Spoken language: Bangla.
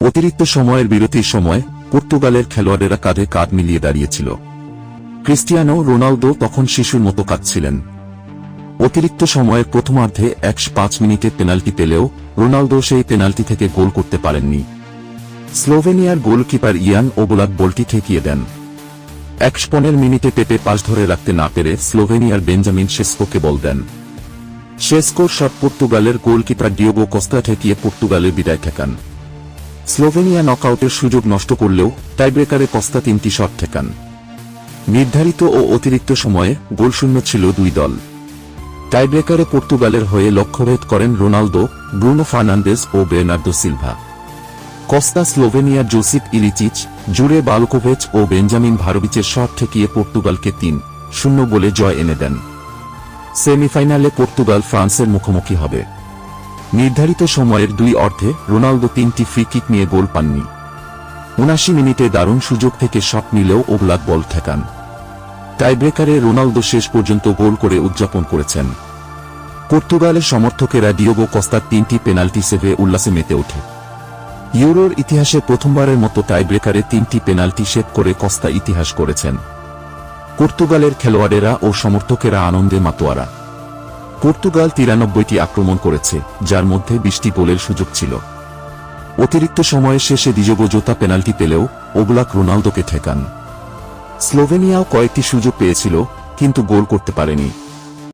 অতিরিক্ত সময়ের বিরতির সময় পর্তুগালের খেলোয়াড়েরা কাঁধে কাঁধ মিলিয়ে দাঁড়িয়েছিল। ক্রিস্টিয়ানো রোনালদো তখন শিশুর মতো কাঁদছিলেন। অতিরিক্ত সময়ের প্রথমার্ধে 105 মিনিটে পেনাল্টি পেলেও রোনালদো সেই পেনাল্টি থেকে গোল করতে পারেননি। স্লোভেনিয়ার গোলকিপার ইয়ান ওবলাক বলটি ঠেকিয়ে দেন। 115 মিনিটে পেপে পাস ধরে রাখতে না পেরে স্লোভেনিয়ার বেঞ্জামিন শেসকোকে বল দেন। শেসকোর শট পর্তুগালের গোলকিপার ডিয়েগো কস্তা ঠেকিয়ে পর্তুগালের বিদায় ঠেকান। স্লোভেনিয়া নকআউটের সুযোগ নষ্ট করলেও টাইব্রেকারে কস্তা 3টি শট ঠেকান। নির্ধারিত ও অতিরিক্ত সময়ে গোলশূন্য ছিল দুই দল। টাইব্রেকারে পর্তুগালের হয়ে লক্ষ্যভেদ করেন রোনালদো, ব্রুনো ফার্নান্দেজ ও বের্নার্দো সিলভা। কস্তা স্লোভেনিয়ার জোসিপ ইলিচিচ, জুরে বালকোভেচ ও বেঞ্জামিন ভারোভিচের শট ঠেকিয়ে পর্তুগালকে 3-0 গোলে জয় এনে দেন। সেমিফাইনালে পর্তুগাল ফ্রান্সের মুখোমুখি হবে। নির্ধারিত সময়ের দুই অর্ধে রোনালদো 3টি ফ্রি কিক নিয়ে গোল পাননি। 79 মিনিটে দারুণ সুযোগ থেকে শট নিলেও ওবলাক বল ঠেকান। টাইব্রেকারে রোনালদো শেষ পর্যন্ত গোল করে উদযাপন করেছেন। পর্তুগালের সমর্থকেরা ডিয়েগো কস্তার 3টি পেনাল্টি সেভে উল্লাসে মেতে ওঠে। ইউরোর ইতিহাসে প্রথমবারের মতো টাইব্রেকারে 3টি পেনাল্টি সেভ করে কস্তা ইতিহাস করেছেন। পর্তুগালের খেলোয়াড়েরা ও সমর্থকেরা আনন্দে মাতোয়ারা। পর্তুগাল 93টি আক্রমণ করেছে, যার মধ্যে 20টি গোলের সুযোগ ছিল। অতিরিক্ত সময়ের শেষে ডিয়েগো জোতা পেনাল্টি পেলেও ওবলাক রোনালদোকে ঠেকান। স্লোভেনিয়াও কয়েকটি সুযোগ পেয়েছিল, কিন্তু গোল করতে পারেনি।